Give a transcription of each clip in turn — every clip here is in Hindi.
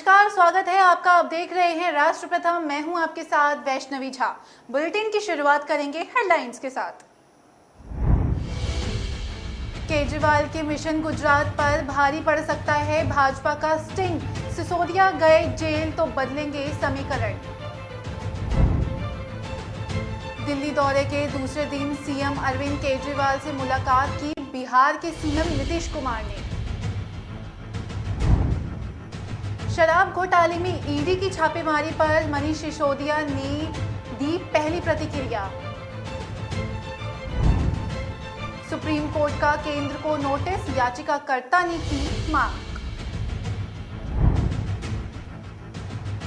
नमस्कार, स्वागत है आपका। आप देख रहे हैं राष्ट्र प्रथम। मैं हूं आपके साथ वैष्णवी झा। बुलेटिन की शुरुआत करेंगे हेडलाइंस के साथ। केजरीवाल के मिशन गुजरात पर भारी पड़ सकता है भाजपा का स्टिंग। सिसोदिया गए जेल तो बदलेंगे समीकरण। दिल्ली दौरे के दूसरे दिन सीएम अरविंद केजरीवाल से मुलाकात की बिहार के सीएम नीतीश कुमार ने। शराब घोटाले में ईडी की छापेमारी पर मनीष सिसोदिया ने दी पहली प्रतिक्रिया। सुप्रीम कोर्ट का केंद्र को नोटिस, याचिकाकर्ता ने की मांग।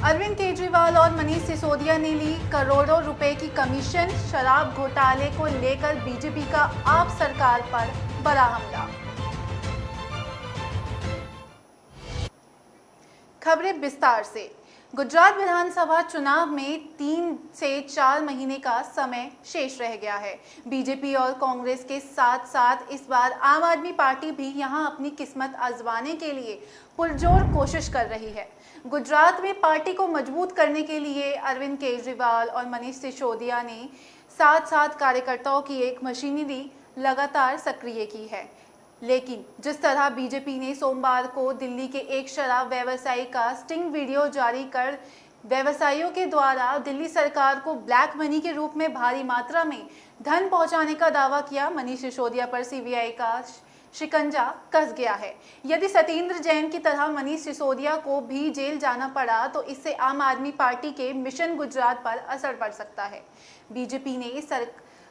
अरविंद केजरीवाल और मनीष सिसोदिया ने ली करोड़ों रुपए की कमीशन। शराब घोटाले को लेकर बीजेपी का आप सरकार पर बड़ा हमला। खबरें विस्तार से। गुजरात विधानसभा चुनाव में 3 से 4 महीने का समय शेष रह गया है। बीजेपी और कांग्रेस के साथ साथ इस बार आम आदमी पार्टी भी यहां अपनी किस्मत आजमाने के लिए पुरजोर कोशिश कर रही है। गुजरात में पार्टी को मजबूत करने के लिए अरविंद केजरीवाल और मनीष सिसोदिया ने साथ साथ कार्यकर्ताओं की एक मशीनरी लगातार सक्रिय की है। लेकिन जिस तरह बीजेपी ने सोमवार को दिल्ली के एक शराब व्यवसायी का स्टिंग वीडियो जारी कर व्यवसायियों के द्वारा दिल्ली सरकार को ब्लैक मनी के रूप में भारी मात्रा में धन पहुंचाने का दावा किया, मनीष सिसोदिया पर सीबीआई का शिकंजा कस गया है। यदि सत्येंद्र जैन की तरह मनीष सिसोदिया को भी जेल जाना पड़ा तो इससे आम आदमी पार्टी के मिशन गुजरात पर असर पड़ सकता है। बीजेपी ने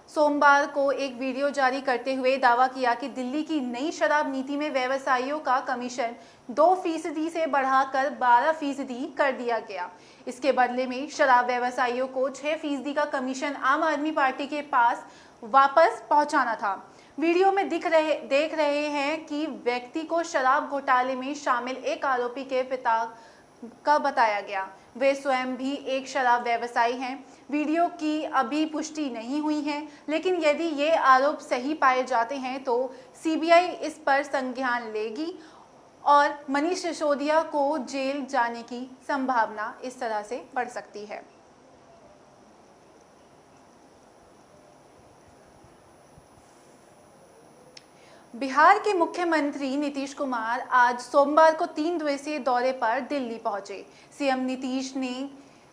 सोमवार को एक वीडियो जारी करते हुए दावा किया कि दिल्ली की नई शराब नीति में व्यवसायियों का कमीशन 2% से बढ़ाकर 12% कर दिया गया। इसके बदले में शराब व्यवसायियों को 6% का कमीशन आम आदमी पार्टी के पास वापस पहुंचाना था। वीडियो में देख रहे हैं कि व्यक्ति को शराब घोटाले में शामिल एक आरोपी के पिता का बताया गया। वे स्वयं भी एक शराब व्यवसायी हैं। वीडियो की अभी पुष्टि नहीं हुई है, लेकिन यदि ये आरोप सही पाए जाते हैं तो सीबीआई इस पर संज्ञान लेगी और मनीष सिसोदिया को जेल जाने की संभावना इस तरह से बढ़ सकती है। बिहार के मुख्यमंत्री नीतीश कुमार आज सोमवार को 3 दिवसीय दौरे पर दिल्ली पहुंचे। सीएम नीतीश ने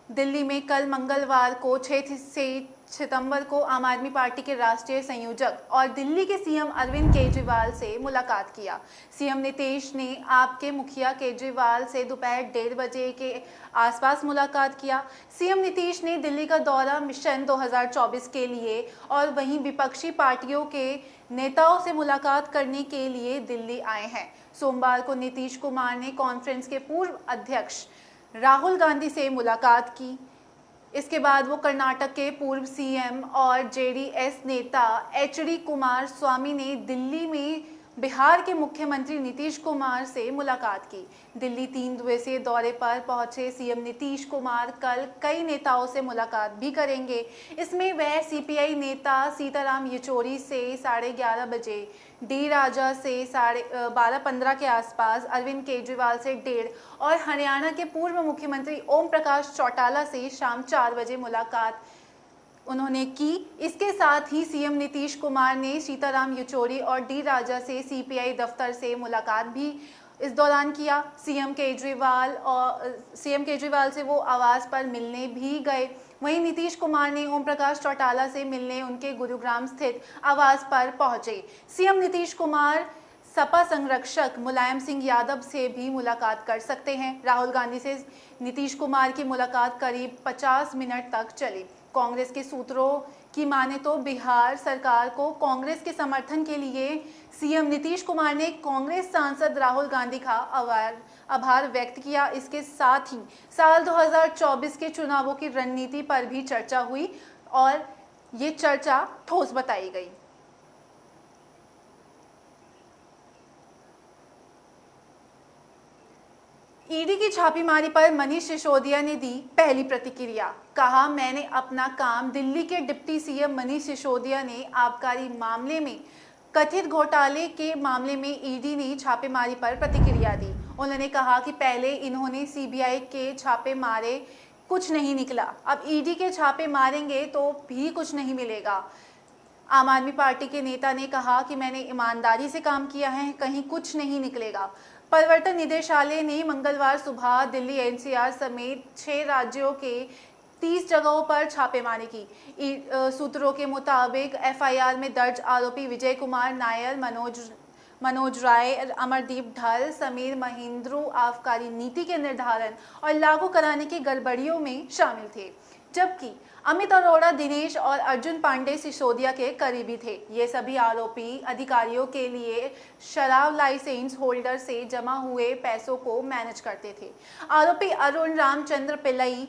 दिल्ली में कल मंगलवार को 6 सितंबर को आम आदमी पार्टी के राष्ट्रीय संयोजक और दिल्ली के सीएम अरविंद केजरीवाल से मुलाकात किया। सीएम नीतीश ने आपके मुखिया केजरीवाल से दोपहर 1:30 बजे के आसपास मुलाकात किया। सीएम नीतीश ने दिल्ली का दौरा मिशन 2024 के लिए और वहीं विपक्षी पार्टियों के नेताओं से मुलाकात करने के लिए दिल्ली आए हैं। सोमवार को नीतीश कुमार ने कांग्रेस के पूर्व अध्यक्ष राहुल गांधी से मुलाकात की। इसके बाद वो कर्नाटक के पूर्व सीएम और जेडीएस नेता एचडी कुमार स्वामी ने दिल्ली में बिहार के मुख्यमंत्री नीतीश कुमार से मुलाकात की। दिल्ली 3 दिवसीय दौरे पर पहुंचे सीएम नीतीश कुमार कल कई नेताओं से मुलाकात भी करेंगे। इसमें वह सीपीआई नेता सीताराम येचुरी से 11:30 बजे, डी राजा से 12:15 के आसपास, अरविंद केजरीवाल से 1:30 और हरियाणा के पूर्व मुख्यमंत्री ओम प्रकाश चौटाला से शाम 4 बजे मुलाकात उन्होंने की। इसके साथ ही सीएम नीतीश कुमार ने सीताराम येचुरी और डी राजा से सीपीआई दफ्तर से मुलाकात भी इस दौरान किया। सीएम केजरीवाल से वो आवास पर मिलने भी गए। वहीं नीतीश कुमार ने ओम प्रकाश चौटाला से मिलने उनके गुरुग्राम स्थित आवास पर पहुंचे। सीएम नीतीश कुमार सपा संरक्षक मुलायम सिंह यादव से भी मुलाकात कर सकते हैं। राहुल गांधी से नीतीश कुमार की मुलाकात करीब 50 मिनट तक चली। कांग्रेस के सूत्रों की माने तो बिहार सरकार को कांग्रेस के समर्थन के लिए सीएम नीतीश कुमार ने कांग्रेस सांसद राहुल गांधी का आभार व्यक्त किया। इसके साथ ही साल 2024 के चुनावों की रणनीति पर भी चर्चा हुई और ये चर्चा ठोस बताई गई। ईडी की छापेमारी पर मनीष सिसोदिया ने दी पहली प्रतिक्रिया। कहा, मैंने अपना काम दिल्ली के डिप्टी सीएम मनीष सिसोदिया ने आबकारी मामले में कथित घोटाले के मामले में ईडी ने छापेमारी पर प्रतिक्रिया दी। उन्होंने कहा कि पहले इन्होंने सीबीआई के छापे मारे, कुछ नहीं निकला, अब ईडी के छापे मारेंगे तो भी कुछ नहीं मिलेगा। आम आदमी पार्टी के नेता ने कहा कि मैंने ईमानदारी से काम किया है, कहीं कुछ नहीं निकलेगा। प्रवर्तन निदेशालय ने मंगलवार सुबह दिल्ली, एनसीआर समेत 6 राज्यों के 30 जगहों पर छापेमारी की। सूत्रों के मुताबिक एफआईआर में दर्ज आरोपी विजय कुमार नायर, मनोज राय, अमरदीप ढल, समीर महेंद्रू आबकारी नीति के निर्धारण और लागू कराने की गड़बड़ियों में शामिल थे, जबकि अमित अरोड़ा, दिनेश और अर्जुन पांडे सिसोदिया के करीबी थे। ये सभी आरोपी अधिकारियों के लिए शराब लाइसेंस होल्डर से जमा हुए पैसों को मैनेज करते थे। आरोपी अरुण रामचंद्र पिल्लई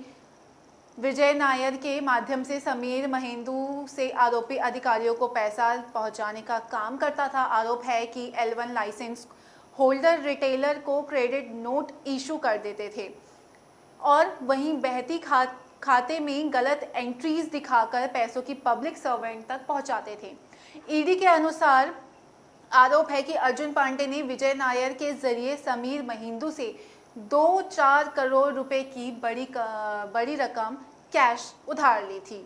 विजय नायर के माध्यम से समीर महेंदू से आरोपी अधिकारियों को पैसा पहुंचाने का काम करता था। आरोप है कि L1 लाइसेंस होल्डर रिटेलर को क्रेडिट नोट इशू कर देते थे और वहीं बहती खाते में गलत एंट्रीज दिखाकर पैसों की पब्लिक सर्वेंट तक पहुंचाते थे। ईडी के अनुसार आरोप है कि अर्जुन पांडे ने विजय नायर के जरिए समीर महेंदू से 2-4 करोड़ रुपए की बड़ी रकम कैश उधार ली थी।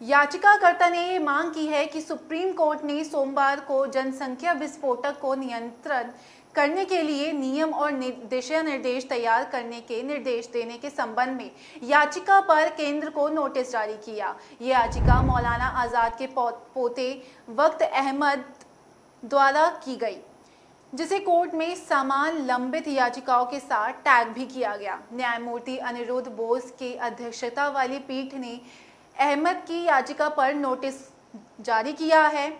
याचिकाकर्ता ने ये मांग की है कि सुप्रीम कोर्ट ने सोमवार को जनसंख्या विस्फोटक को नियंत्रण करने के लिए नियम और दिशा निर्देश तैयार करने के निर्देश देने के संबंध में याचिका पर केंद्र को नोटिस जारी किया। ये याचिका मौलाना आज़ाद के पोते वक्त अहमद द्वारा की गई, जिसे कोर्ट में समान लंबित याचिकाओं के साथ टैग भी किया गया। न्यायमूर्ति अनिरुद्ध बोस की अध्यक्षता वाली पीठ ने अहमद की याचिका पर नोटिस जारी किया है।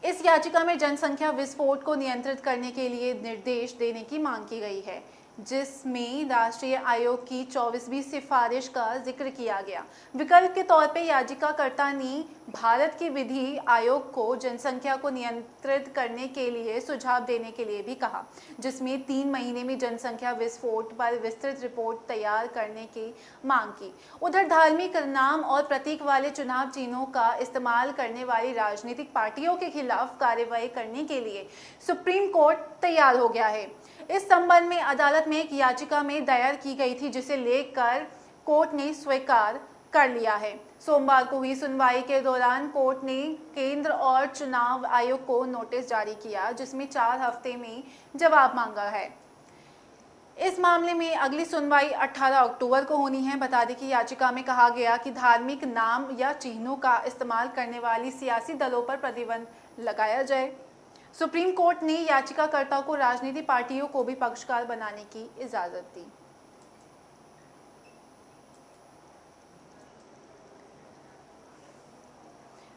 इस याचिका में जनसंख्या विस्फोट को नियंत्रित करने के लिए निर्देश देने की मांग की गई है, जिसमें राष्ट्रीय आयोग की 24वीं सिफारिश का जिक्र किया गया। विकल्प के तौर पे याचिकाकर्ता ने भारत के विधि आयोग को जनसंख्या को नियंत्रित करने के लिए सुझाव देने के लिए भी कहा, जिसमें 3 महीने में जनसंख्या विस्फोट पर विस्तृत रिपोर्ट तैयार करने की मांग की। उधर धार्मिक नाम और प्रतीक वाले चुनाव चिन्हों का इस्तेमाल करने वाली राजनीतिक पार्टियों के खिलाफ कार्रवाई करने के लिए सुप्रीम कोर्ट तैयार हो गया है। इस संबंध में अदालत में एक याचिका में दायर की गई थी, जिसे लेकर कोर्ट ने स्वीकार कर लिया है। सोमवार को हुई सुनवाई के दौरान कोर्ट ने केंद्र और चुनाव आयोग को नोटिस जारी किया, जिसमें 4 हफ्ते में जवाब मांगा है। इस मामले में अगली सुनवाई 18 अक्टूबर को होनी है। बता दें कि याचिका में कहा गया कि धार्मिक नाम या चिन्हों का इस्तेमाल करने वाली सियासी दलों पर प्रतिबंध लगाया जाए। सुप्रीम कोर्ट ने याचिकाकर्ता को राजनीतिक पार्टियों को भी पक्षकार बनाने की इजाजत दी।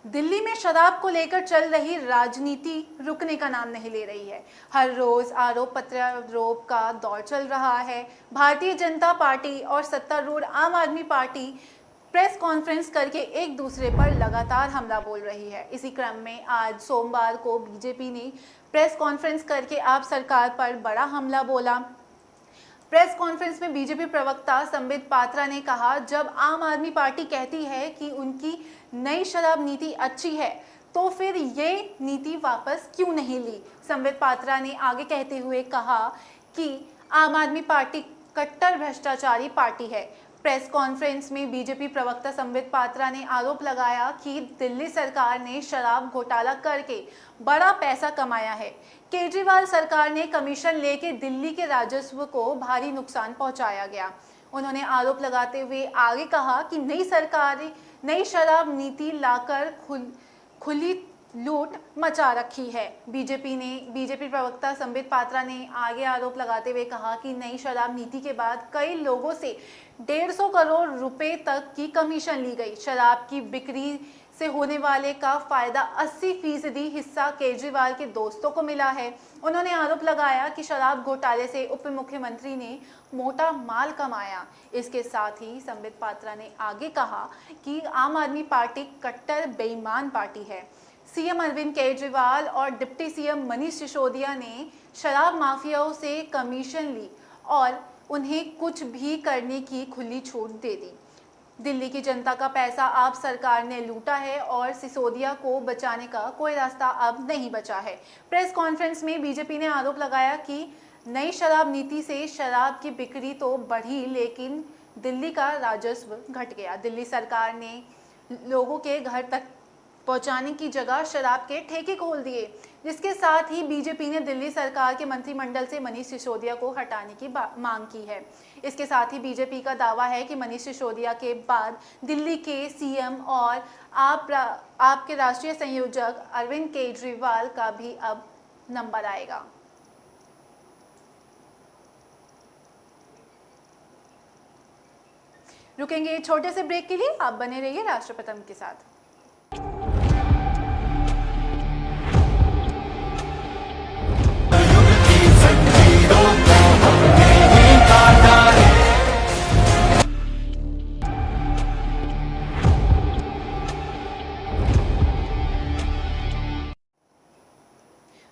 दिल्ली में शराब को लेकर चल रही राजनीति रुकने का नाम नहीं ले रही है। हर रोज आरोप प्रत्यारोप का दौर चल रहा है। भारतीय जनता पार्टी और सत्तारूढ़ आम आदमी पार्टी प्रेस कॉन्फ्रेंस करके एक दूसरे पर लगातार हमला बोल रही है। इसी क्रम में आज सोमवार को बीजेपी ने प्रेस कॉन्फ्रेंस करके आप सरकार पर बड़ा हमला बोला। प्रेस कॉन्फ्रेंस में बीजेपी प्रवक्ता संबित पात्रा ने कहा, जब आम आदमी पार्टी कहती है कि उनकी नई शराब नीति अच्छी है, तो फिर ये नीति वापस क्यों नहीं ली। संबित पात्रा ने आगे कहते हुए कहा कि आम आदमी पार्टी कट्टर भ्रष्टाचारी पार्टी है। प्रेस कॉन्फ्रेंस में बीजेपी प्रवक्ता संबित पात्रा ने आरोप लगाया कि दिल्ली सरकार ने शराब घोटाला करके बड़ा पैसा कमाया है। केजरीवाल सरकार ने कमीशन लेके दिल्ली के राजस्व को भारी नुकसान पहुंचाया गया। उन्होंने आरोप लगाते हुए आगे कहा कि नई शराब नीति लाकर खुली लूट मचा रखी है। बीजेपी प्रवक्ता संबित पात्रा ने आगे आरोप लगाते हुए कहा कि नई शराब नीति के बाद कई लोगों से 150 करोड़ रुपए तक की कमीशन ली गई। शराब की बिक्री से होने वाले का फायदा 80% हिस्सा केजरीवाल के दोस्तों को मिला है। उन्होंने आरोप लगाया कि शराब घोटाले से उप मुख्यमंत्री ने मोटा माल कमाया। इसके साथ ही संबित पात्रा ने आगे कहा कि आम आदमी पार्टी कट्टर बेईमान पार्टी है। सीएम अरविंद केजरीवाल और डिप्टी सीएम मनीष सिसोदिया ने शराब माफियाओं से कमीशन ली और उन्हें कुछ भी करने की खुली छूट दे दी। दिल्ली की जनता का पैसा आप सरकार ने लूटा है और सिसोदिया को बचाने का कोई रास्ता अब नहीं बचा है। प्रेस कॉन्फ्रेंस में बीजेपी ने आरोप लगाया कि नई शराब नीति से शराब की बिक्री तो बढ़ी, लेकिन दिल्ली का राजस्व घट गया। दिल्ली सरकार ने लोगों के घर तक पहुंचाने की जगह शराब के ठेके खोल दिए, जिसके साथ ही बीजेपी ने दिल्ली सरकार के मंत्रिमंडल से मनीष सिसोदिया को हटाने की मांग की है। इसके साथ ही बीजेपी का दावा है कि मनीष सिसोदिया के बाद दिल्ली के सीएम और आपके राष्ट्रीय संयोजक अरविंद केजरीवाल का भी अब नंबर आएगा। रुकेंगे छोटे से ब्रेक के लिए, आप बने रहिए राष्ट्रप्रथम के साथ।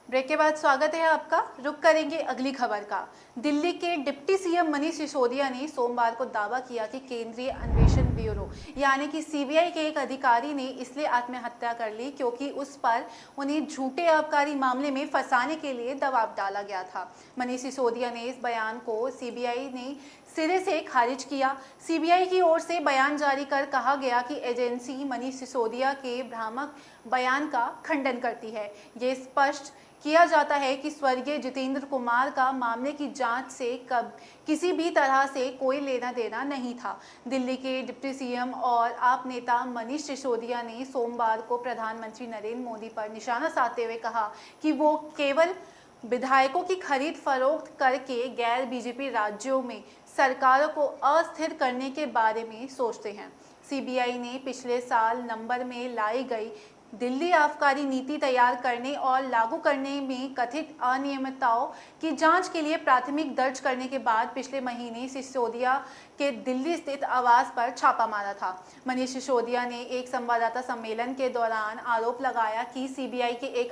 ब्रेक के बाद स्वागत है आपका। रुक करेंगे अगली खबर का। दिल्ली के डिप्टी सीएम मनीष सिसोदिया ने सोमवार को दावा किया कि केंद्रीय अन्वेषण ब्यूरो यानी कि सीबीआई के एक अधिकारी ने इसलिए आत्महत्या कर ली क्योंकि उस पर उन्हें झूठे आबकारी मामले में फंसाने के लिए दबाव डाला गया था। मनीष सिसोदिया ने इस बयान को सीबीआई ने सिरे से खारिज किया। सीबीआई की ओर से बयान जारी कर कहा गया कि एजेंसी मनीष सिसोदिया के भ्रामक बयान का खंडन करती है। ये स्पष्ट किया जाता है कि स्वर्गीय जितेंद्र कुमार का मामले की जांच से किसी भी तरह से कोई लेना देना नहीं था। दिल्ली के डिप्टी सीएम और आप नेता मनीष सिसोदिया ने सोमवार को प्रधानमंत्री नरेंद्र मोदी पर निशाना साधते हुए कहा कि वो केवल विधायकों की खरीद फरोख्त करके गैर बीजेपी राज्यों में सरकारों को अस्थिर करने के बारे में सोचते हैं। सीबीआई ने पिछले साल नवंबर में लाई गई दिल्ली आबकारी नीति तैयार करने और लागू करने में कथित अनियमितताओं की जांच के लिए प्राथमिक दर्ज करने के बाद पिछले महीने सिसोदिया के दिल्ली स्थित आवास पर छापा मारा था। मनीष सिसोदिया ने एक संवाददाता सम्मेलन के दौरान आरोप लगाया कि सीबीआई के एक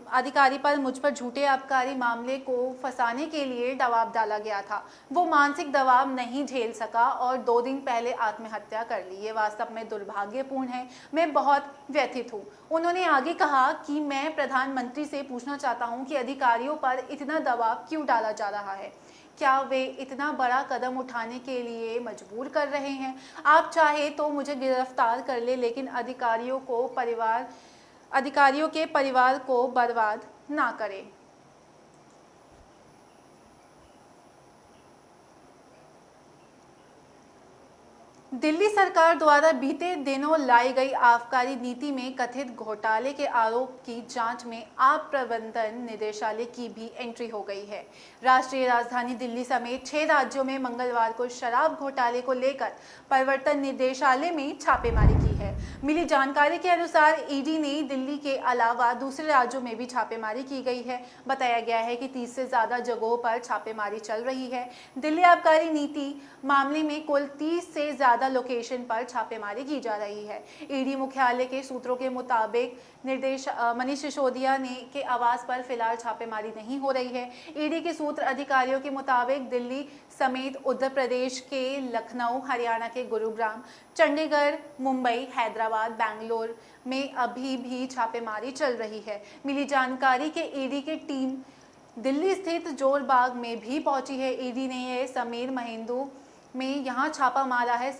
अधिकारी पर मुझ पर झूठे आबकारी मामले को फंसाने के लिए दबाव डाला गया था। वो मानसिक दबाव नहीं झेल सका और 2 दिन पहले आत्महत्या कर ली। ये वास्तव में दुर्भाग्यपूर्ण है। मैं बहुत व्यथित हूँ। उन्होंने आगे कहा कि मैं प्रधानमंत्री से पूछना चाहता हूँ कि अधिकारियों पर इतना दबाव क्यों डाला जा रहा है। क्या वे इतना बड़ा कदम उठाने के लिए मजबूर कर रहे हैं? आप चाहे तो मुझे गिरफ्तार कर ले, लेकिन अधिकारियों के परिवार को बर्बाद ना करें। दिल्ली सरकार द्वारा बीते दिनों लाई गई आबकारी नीति में कथित घोटाले के आरोप की जांच में आप प्रबंधन निदेशालय की भी एंट्री हो गई है। राष्ट्रीय राजधानी दिल्ली समेत 6 राज्यों में मंगलवार को शराब घोटाले को लेकर प्रवर्तन निदेशालय में छापेमारी की है। मिली जानकारी के अनुसार ईडी ने दिल्ली के अलावा दूसरे राज्यों में भी छापेमारी की गई है। बताया गया है कि 30 से ज्यादा जगहों पर छापेमारी चल रही है। दिल्ली आबकारी नीति मामले में कुल 30 से ज्यादा लोकेशन पर छापेमारी की जा रही है। ईडी मुख्यालय के सूत्रों के मुताबिक मनीष सिसोदिया के आवास पर फिलहाल छापेमारी नहीं हो रही है। ईडी के सूत्र अधिकारियों के मुताबिक दिल्ली समेत उत्तर प्रदेश के लखनऊ, हरियाणा के गुरुग्राम, चंडीगढ़, मुंबई, हैदराबाद, बेंगलोर में अभी भी छापेमारी चल रही है। मिली जानकारी के ईडी की टीम दिल्ली स्थित जोरबाग में भी पहुंची है। ईडी ने समीर महिंदू में यहाँ छापा मारा है।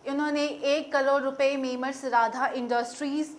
इन्होंने 1 करोड़ रुपए मेमर्स राधा इंडस्ट्रीज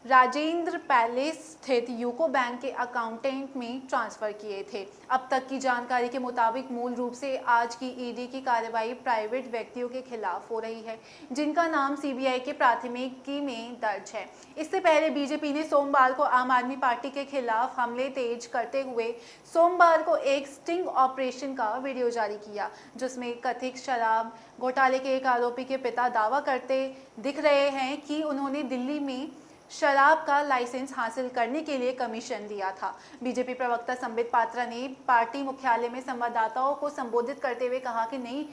राजेंद्र पैलेस स्थित यूको बैंक के अकाउंटेंट में ट्रांसफर किए थे। अब तक की जानकारी के मुताबिक मूल रूप से आज की ईडी की कार्रवाई प्राइवेट व्यक्तियों के खिलाफ हो रही है, जिनका नाम सीबीआई के प्राथमिकी में दर्ज है। इससे पहले बीजेपी ने सोमवार को आम आदमी पार्टी के खिलाफ हमले तेज करते हुए सोमवार को एक स्टिंग ऑपरेशन का वीडियो जारी किया, जिसमें कथित शराब घोटाले के एक आरोपी के पिता दावा करते दिख रहे हैं कि उन्होंने दिल्ली में शराब का लाइसेंस हासिल करने के लिए कमीशन दिया था। बीजेपी प्रवक्ता संबित पात्रा ने पार्टी मुख्यालय में संवाददाताओं को संबोधित करते हुए कहा कि नई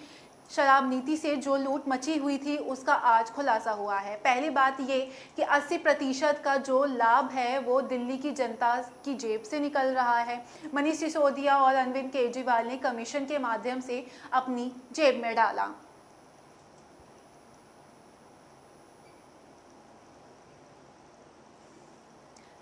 शराब नीति से जो लूट मची हुई थी उसका आज खुलासा हुआ है। पहली बात ये कि 80% का जो लाभ है वो दिल्ली की जनता की जेब से निकल रहा है। मनीष सिसोदिया और अरविंद केजरीवाल ने कमीशन के माध्यम से अपनी जेब में डाला।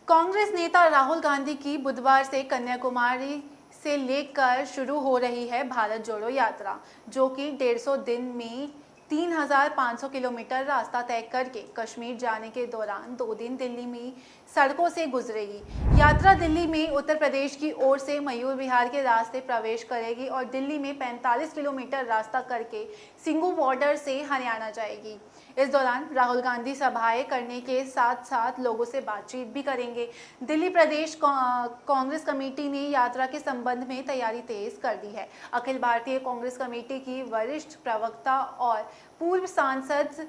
कांग्रेस नेता राहुल गांधी की बुधवार से कन्याकुमारी से लेकर शुरू हो रही है भारत जोड़ो यात्रा, जो कि 150 दिन में 3,500 किलोमीटर रास्ता तय करके कश्मीर जाने के दौरान 2 दिन दिल्ली में सड़कों से गुजरेगी। यात्रा दिल्ली में उत्तर प्रदेश की ओर से मयूर विहार के रास्ते प्रवेश करेगी और दिल्ली में 45 किलोमीटर रास्ता करके सिंघू बॉर्डर से हरियाणा जाएगी। इस दौरान राहुल गांधी सभाएं करने के साथ साथ लोगों से बातचीत भी करेंगे। दिल्ली प्रदेश कांग्रेस कमेटी ने यात्रा के संबंध में तैयारी तेज कर दी है। अखिल भारतीय कांग्रेस कमेटी की वरिष्ठ प्रवक्ता और पूर्व सांसद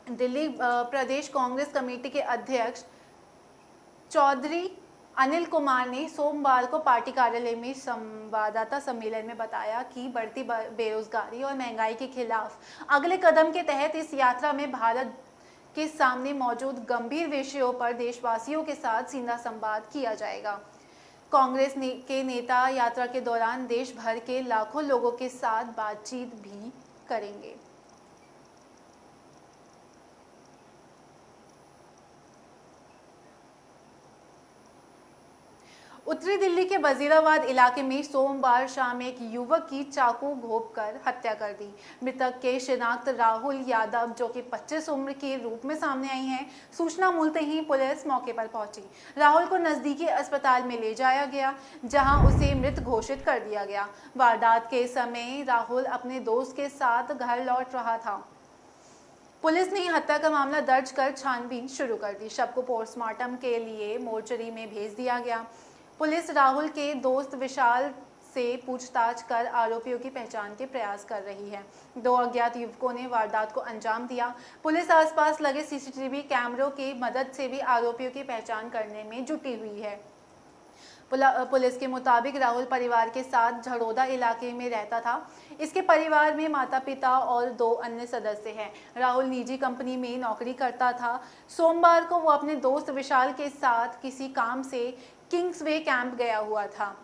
दिल्ली प्रदेश कांग्रेस कमेटी के अध्यक्ष चौधरी अनिल कुमार ने सोमवार को पार्टी कार्यालय में संवाददाता सम्मेलन में बताया कि बढ़ती बेरोजगारी और महंगाई के खिलाफ अगले कदम के तहत इस यात्रा में भारत के सामने मौजूद गंभीर विषयों पर देशवासियों के साथ सीधा संवाद किया जाएगा। कांग्रेस के नेता यात्रा के दौरान देश भर के लाखों लोगों के साथ बातचीत भी करेंगे। उत्तरी दिल्ली के वजीराबाद इलाके में सोमवार शाम एक युवक की चाकू घोंपकर हत्या कर दी। मृतक के शिनाख्त राहुल यादव, जो कि 25 उम्र के रूप में सामने आई हैं। सूचना मिलते ही पुलिस मौके पर पहुंची। राहुल को नजदीकी अस्पताल में ले जाया गया, जहां उसे मृत घोषित कर दिया गया। वारदात के समय राहुल अपने दोस्त के साथ घर लौट रहा था। पुलिस ने हत्या का मामला दर्ज कर छानबीन शुरू कर दी। शव को पोस्टमार्टम के लिए मोर्चरी में भेज दिया गया। पुलिस राहुल के दोस्त विशाल से पूछताछ कर आरोपियों की पहचान के प्रयास कर रही है। 2 अज्ञात युवकों ने वारदात को अंजाम दिया। पुलिस आसपास लगे सीसीटीवी कैमरों की मदद से भी आरोपियों की पहचान करने में जुटी हुई है। पुलिस के मुताबिक राहुल परिवार के साथ झड़ोदा इलाके में रहता था। इसके परिवार में माता पिता और 2 अन्य सदस्य हैं। राहुल निजी कंपनी में नौकरी करता था। सोमवार को वो अपने दोस्त विशाल के साथ किसी काम से किंग्सवे कैंप गया हुआ था।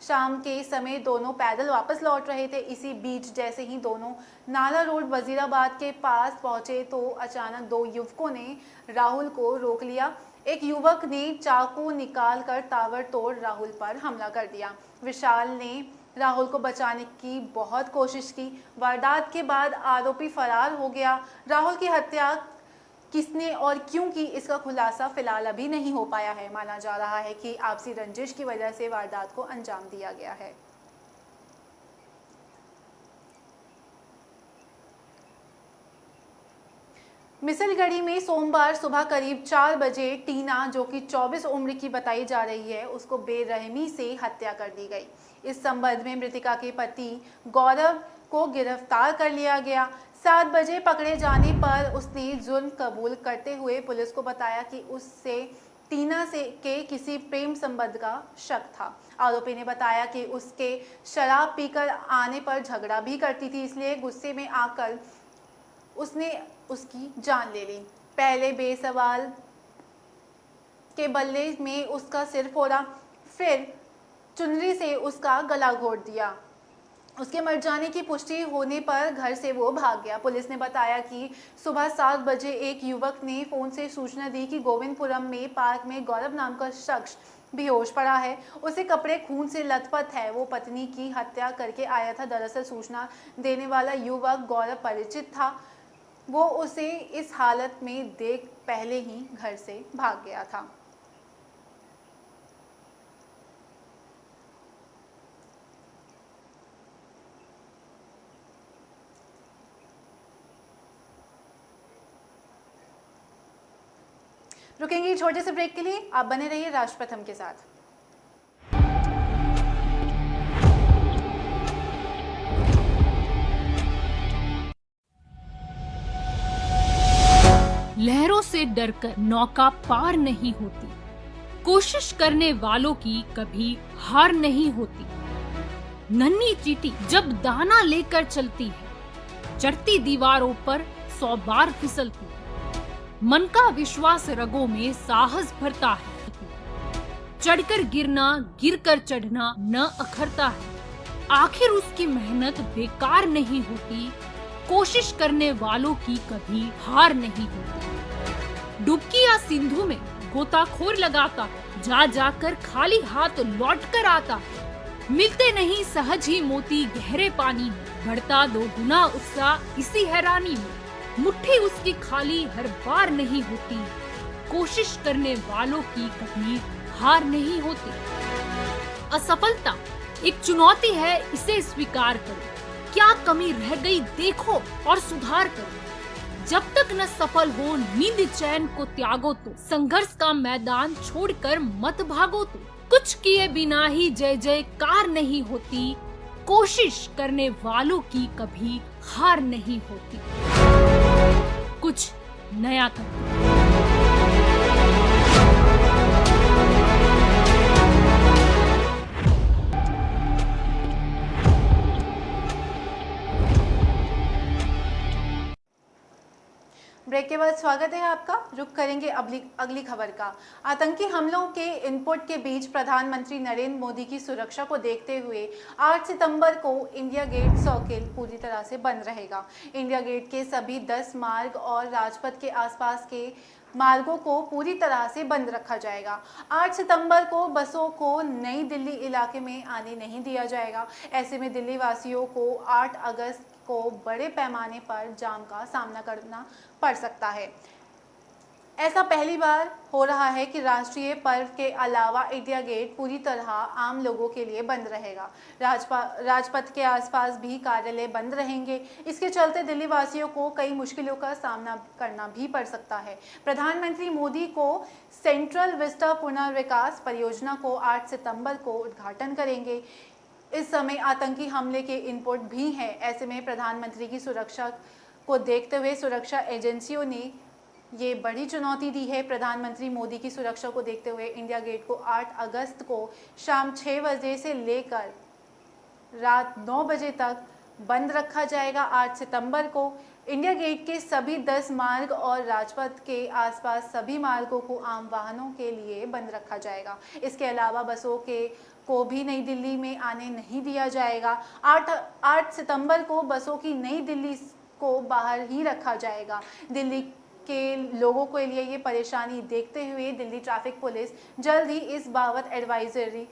शाम के समय दोनों पैदल वापस लौट रहे थे। इसी बीच जैसे ही दोनों नाला रोड वजीराबाद के पास पहुंचे तो अचानक 2 युवकों ने राहुल को रोक लिया। एक युवक ने चाकू निकालकर ताबड़तोड़ राहुल पर हमला कर दिया। विशाल ने राहुल को बचाने की बहुत कोशिश की। वारदात के बाद आरोपी फरार हो गया। राहुल की हत्या किसने और क्यों की, इसका खुलासा फिलहाल अभी नहीं हो पाया है। माना जा रहा है कि आपसी रंजिश की वजह से वारदात को अंजाम दिया गया है। मिसलगढ़ी में सोमवार सुबह करीब 4 बजे टीना, जो कि 24 उम्र की बताई जा रही है, उसको बेरहमी से हत्या कर दी गई। इस संबंध में मृतका के पति गौरव को गिरफ्तार कर लिया गया। 7 बजे पकड़े जाने पर उसने जुर्म कबूल करते हुए पुलिस को बताया कि उससे टीना से के किसी प्रेम संबंध का शक था। आरोपी ने बताया कि उसके शराब पीकर आने पर झगड़ा भी करती थी, इसलिए गुस्से में आकर उसने उसकी जान ले ली। पहले बेसवाल के बल्ले में उसका सिर फोड़ा, फिर चुनरी से उसका गला घोट दिया। उसके मर जाने की पुष्टि होने पर घर से वो भाग गया। पुलिस ने बताया कि सुबह 7 बजे एक युवक ने फोन से सूचना दी कि गोविंदपुरम में पार्क में गौरव नाम का शख्स बेहोश पड़ा है। उसे कपड़े खून से लथपथ है। वो पत्नी की हत्या करके आया था। दरअसल सूचना देने वाला युवक गौरव परिचित था। वो उसे इस हालत में देख पहले ही घर से भाग गया था। रुकेंगे छोटे से ब्रेक के लिए। आप बने रहिए राष्ट्र प्रथम के साथ। लहरों से डरकर नौका पार नहीं होती। कोशिश करने वालों की कभी हार नहीं होती। नन्ही चींटी जब दाना लेकर चलती है, चढ़ती दीवारों पर 100 बार फिसलती है। मन का विश्वास रगों में साहस भरता है। चढ़कर गिरना, गिरकर चढ़ना न अखरता है। आखिर उसकी मेहनत बेकार नहीं होती। कोशिश करने वालों की कभी हार नहीं होती। डुबकी या सिंधु में गोताखोर लगाता, जा जाकर खाली हाथ लौट कर आता। मिलते नहीं सहज ही मोती गहरे पानी में, बढ़ता 2 गुना उत्साह इसी हैरानी में। मुट्ठी उसकी खाली हर बार नहीं होती। कोशिश करने वालों की कभी हार नहीं होती। असफलता एक चुनौती है, इसे स्वीकार करो। क्या कमी रह गई देखो और सुधार करो। जब तक न सफल हो नींद चैन को त्यागो तो, संघर्ष का मैदान छोड़कर मत भागो तो। कुछ किए बिना ही जय जयकार नहीं होती। कोशिश करने वालों की कभी हार नहीं होती। कुछ नया करो। ब्रेक के बाद स्वागत है आपका। रुक करेंगे अगली खबर का। आतंकी हमलों के इनपुट के बीच प्रधानमंत्री नरेंद्र मोदी की सुरक्षा को देखते हुए 8 सितंबर को इंडिया गेट सर्किल पूरी तरह से बंद रहेगा। इंडिया गेट के सभी 10 मार्ग और राजपथ के आसपास के मार्गों को पूरी तरह से बंद रखा जाएगा। 8 सितंबर को बसों को नई दिल्ली इलाके में आने नहीं दिया जाएगा। ऐसे में दिल्ली वासियों को 8 अगस्त को बड़े पैमाने पर जाम का सामना करना पड़ सकता है। ऐसा पहली बार हो रहा है कि राष्ट्रीय पर्व के अलावा इंडिया गेट पूरी तरह आम लोगों के लिए बंद रहेगा। राजपथ के आसपास भी कार्यालय बंद रहेंगे। इसके चलते दिल्ली वासियों को कई मुश्किलों का सामना करना भी पड़ सकता है। प्रधानमंत्री मोदी को सेंट्रल विस्टा पुनर्विकास परियोजना को 8 सितंबर को उद्घाटन करेंगे। इस समय आतंकी हमले के इनपुट भी हैं। ऐसे में प्रधानमंत्री की सुरक्षा को देखते हुए सुरक्षा एजेंसियों ने ये बड़ी चुनौती दी है। प्रधानमंत्री मोदी की सुरक्षा को देखते हुए इंडिया गेट को 8 अगस्त को शाम 6 बजे से लेकर रात 9 बजे तक बंद रखा जाएगा। 8 सितंबर को इंडिया गेट के सभी 10 मार्ग और राजपथ के आसपास सभी मार्गों को आम वाहनों के लिए बंद रखा जाएगा। इसके अलावा बसों को भी नई दिल्ली में आने नहीं दिया जाएगा। 8 सितंबर को बसों की नई दिल्ली को बाहर ही रखा जाएगा। दिल्ली के लोगों के लिए ये परेशानी देखते हुए दिल्ली ट्रैफिक पुलिस जल्द ही इस बाबत एडवाइजरी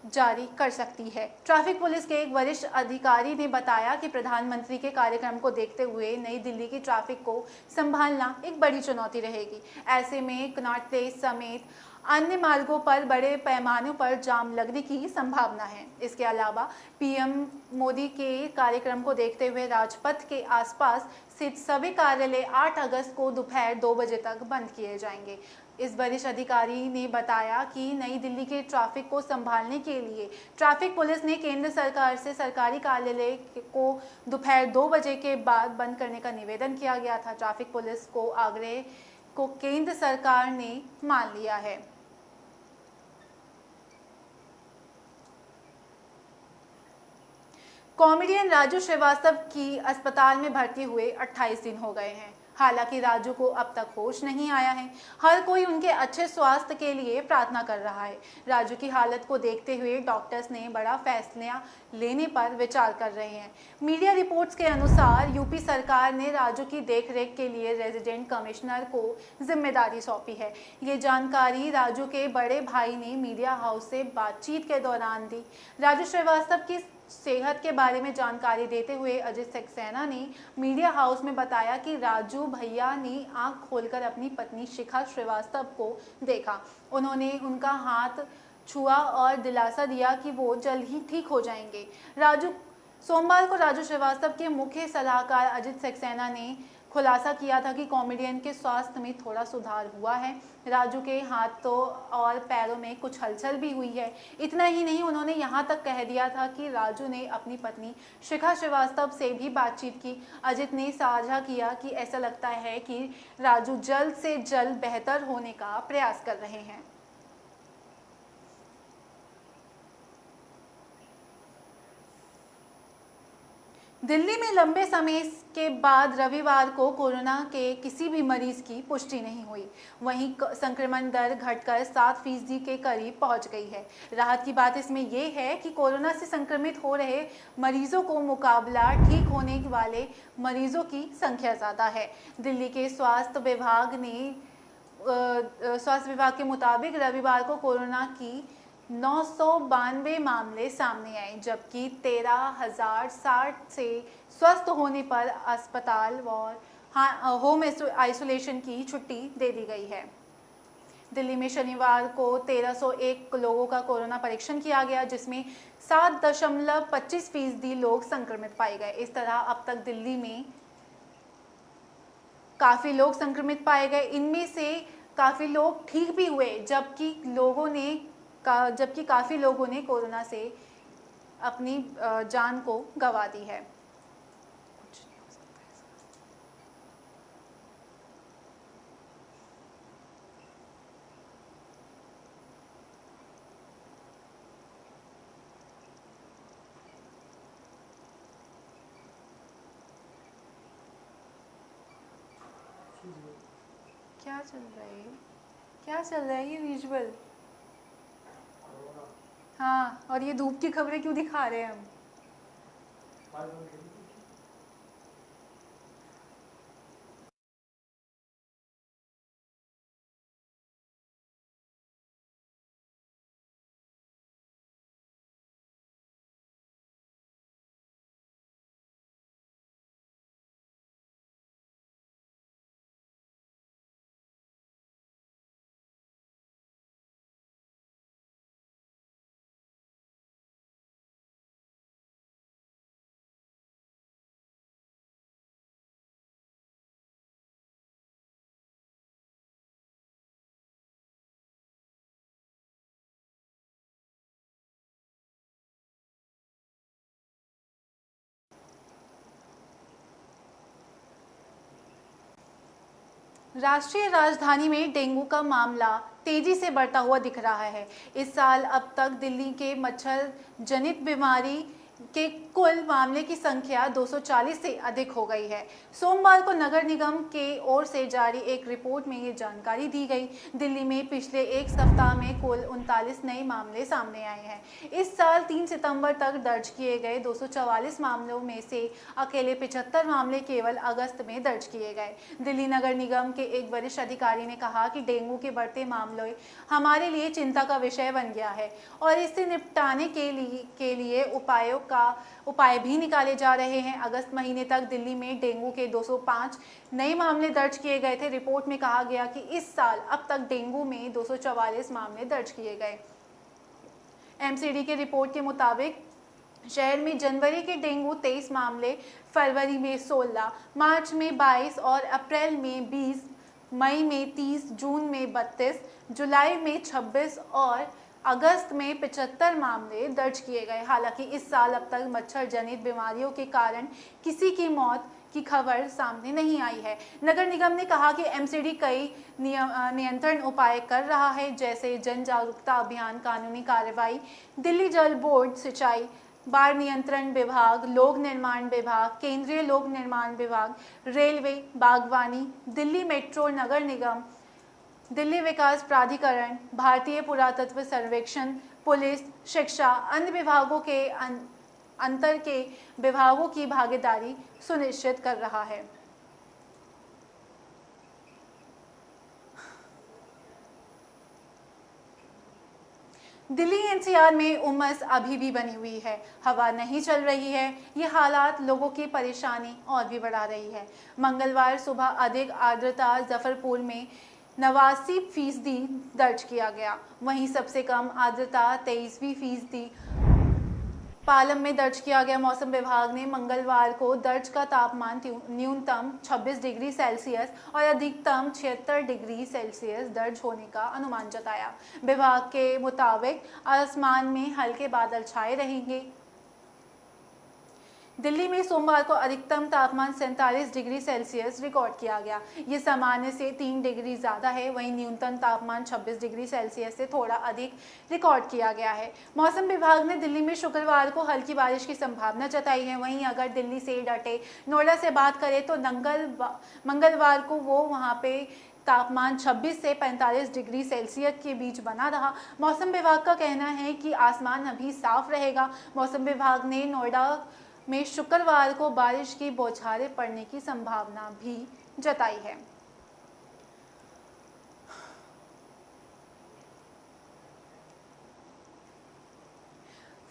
जारी कर सकती है। ट्रैफिक पुलिस के एक वरिष्ठ अधिकारी ने बताया कि प्रधानमंत्री के कार्यक्रम को देखते हुए नई दिल्ली की ट्रैफिक को संभालना एक बड़ी चुनौती रहेगी। ऐसे में कनॉट प्लेस समेत अन्य मार्गों पर बड़े पैमाने पर जाम लगने की संभावना है। इसके अलावा पीएम मोदी के कार्यक्रम को देखते हुए राजपथ के आसपास स्थित सभी कार्यालय 8 अगस्त को दोपहर 2 बजे तक बंद किए जाएंगे। इस वरिष्ठ अधिकारी ने बताया कि नई दिल्ली के ट्रैफिक को संभालने के लिए ट्रैफिक पुलिस ने केंद्र सरकार से सरकारी कार्यालय को दोपहर 2 बजे के बाद बंद करने का निवेदन किया गया था। ट्रैफिक पुलिस को आग्रह को केंद्र सरकार ने मान लिया है। कॉमेडियन राजू श्रीवास्तव की अस्पताल में भर्ती हुए 28 दिन हो गए हैं। हालांकि राजू को अब तक होश नहीं आया है। हर कोई उनके अच्छे स्वास्थ्य के लिए प्रार्थना कर रहा है। राजू की हालत को देखते हुए डॉक्टर्स ने बड़ा फैसला लेने पर विचार कर रहे हैं। मीडिया रिपोर्ट्स के अनुसार यूपी सरकार ने राजू की देखरेख के लिए रेजिडेंट कमिश्नर को जिम्मेदारी सौंपी है। ये जानकारी राजू के बड़े भाई ने मीडिया हाउस से बातचीत के दौरान दी। राजू श्रीवास्तव की सेहत के बारे में जानकारी देते हुए अजित सक्सेना ने मीडिया हाउस में बताया कि राजू भैया ने आंख खोलकर अपनी पत्नी शिखा श्रीवास्तव को देखा। उन्होंने उनका हाथ छुआ और दिलासा दिया कि वो जल्द ही ठीक हो जाएंगे। सोमवार को राजू श्रीवास्तव के मुख्य सलाहकार अजित सक्सेना ने खुलासा किया था कि कॉमेडियन के स्वास्थ्य में थोड़ा सुधार हुआ है। राजू के हाथों और पैरों में कुछ हलचल भी हुई है। इतना ही नहीं, उन्होंने यहाँ तक कह दिया था कि राजू ने अपनी पत्नी शिखा श्रीवास्तव से भी बातचीत की। अजित ने साझा किया कि ऐसा लगता है कि राजू जल्द से जल्द बेहतर होने का प्रयास कर रहे हैं। दिल्ली में लंबे समय के बाद रविवार को कोरोना के किसी भी मरीज की पुष्टि नहीं हुई। वहीं संक्रमण दर घटकर 7% के करीब पहुंच गई है। राहत की बात इसमें यह है कि कोरोना से संक्रमित हो रहे मरीजों को मुकाबला ठीक होने वाले मरीजों की संख्या ज़्यादा है। दिल्ली के स्वास्थ्य विभाग के मुताबिक रविवार को कोरोना की 992 मामले सामने आए, जबकि 13,060 से स्वस्थ होने पर अस्पताल और होम आइसोलेशन की छुट्टी दे दी गई है। दिल्ली में शनिवार को 1301 लोगों का कोरोना परीक्षण किया गया, जिसमें 7.25% लोग संक्रमित पाए गए। इस तरह अब तक दिल्ली में काफ़ी लोग संक्रमित पाए गए। इनमें से काफ़ी लोग ठीक भी हुए, जबकि काफ़ी लोगों ने कोरोना से अपनी जान को गंवा दी है। क्या चल रहा है? क्या चल रहा है ये विजुअल? हाँ, और ये धूप की खबरें क्यों दिखा रहे हैं हम? राष्ट्रीय राजधानी में डेंगू का मामला तेजी से बढ़ता हुआ दिख रहा है। इस साल अब तक दिल्ली के मच्छर जनित बीमारी के कुल मामले की संख्या 240 से अधिक हो गई है। सोमवार को नगर निगम के ओर से जारी एक रिपोर्ट में ये जानकारी दी गई। दिल्ली में पिछले एक सप्ताह में कुल 39 नए मामले सामने आए हैं। इस साल 3 सितंबर तक दर्ज किए गए 244 मामलों में से अकेले 75 मामले केवल अगस्त में दर्ज किए गए। दिल्ली नगर निगम के एक वरिष्ठ अधिकारी ने कहा कि डेंगू के बढ़ते मामले हमारे लिए चिंता का विषय बन गया है और इससे निपटाने के लिए उपाय भी निकाले जा रहे हैं। अगस्त महीने तक दिल्ली में डेंगू के 205 नए मामले दर्ज किए गए थे। रिपोर्ट में कहा गया कि इस साल अब तक डेंगू में 244 मामले दर्ज किए गए। एमसीडी के रिपोर्ट के मुताबिक शहर में जनवरी के डेंगू 23 मामले, फरवरी में 16, मार्च में 22 और अप्रैल में 20, मई में 30, जून में 32, जुलाई में 26 और अगस्त में 75 मामले दर्ज किए गए। हालांकि इस साल अब तक मच्छर जनित बीमारियों के कारण किसी की मौत की खबर सामने नहीं आई है। नगर निगम ने कहा कि एमसीडी कई नियंत्रण उपाय कर रहा है, जैसे जन जागरूकता अभियान, कानूनी कार्रवाई। दिल्ली जल बोर्ड, सिंचाई, बाढ़ नियंत्रण विभाग, लोक निर्माण विभाग, केंद्रीय लोक निर्माण विभाग, रेलवे, बागवानी, दिल्ली मेट्रो, नगर निगम, दिल्ली विकास प्राधिकरण, भारतीय पुरातत्व सर्वेक्षण, पुलिस, शिक्षा, अन्य विभागों के अंतर के विभागों की भागीदारी सुनिश्चित कर रहा है। दिल्ली एनसीआर में उमस अभी भी बनी हुई है, हवा नहीं चल रही है। ये हालात लोगों की परेशानी और भी बढ़ा रही है। मंगलवार सुबह अधिक आर्द्रता जफरपुर में 89% दर्ज किया गया। वहीं सबसे कम आर्द्रता 23% पालम में दर्ज किया गया। मौसम विभाग ने मंगलवार को दर्ज का तापमान न्यूनतम 26 डिग्री सेल्सियस और अधिकतम 76 डिग्री सेल्सियस दर्ज होने का अनुमान जताया। विभाग के मुताबिक आसमान में हल्के बादल छाए रहेंगे। दिल्ली में सोमवार को अधिकतम तापमान 47 डिग्री सेल्सियस रिकॉर्ड किया गया। ये सामान्य से 3 डिग्री ज़्यादा है। वहीं न्यूनतम तापमान 26 डिग्री सेल्सियस से थोड़ा अधिक रिकॉर्ड किया गया है। मौसम विभाग ने दिल्ली में शुक्रवार को हल्की बारिश की संभावना जताई है। वहीं अगर दिल्ली से डटे नोएडा से बात करें तो मंगलवार को वो वहाँ पे तापमान 26 से 45 डिग्री सेल्सियस के बीच बना रहा। मौसम विभाग का कहना है कि आसमान अभी साफ रहेगा। मौसम विभाग ने नोएडा में शुक्रवार को बारिश की बौछारें पड़ने की संभावना भी जताई है।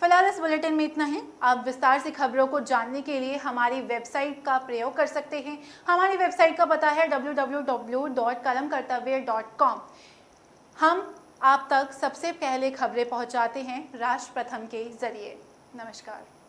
फिलहाल इस बुलेटिन में इतना है। आप विस्तार से खबरों को जानने के लिए हमारी वेबसाइट का प्रयोग कर सकते हैं। हमारी वेबसाइट का पता है www.kalamkartavya.com। हम आप तक सबसे पहले खबरें पहुंचाते हैं राष्ट्र प्रथम के जरिए। नमस्कार।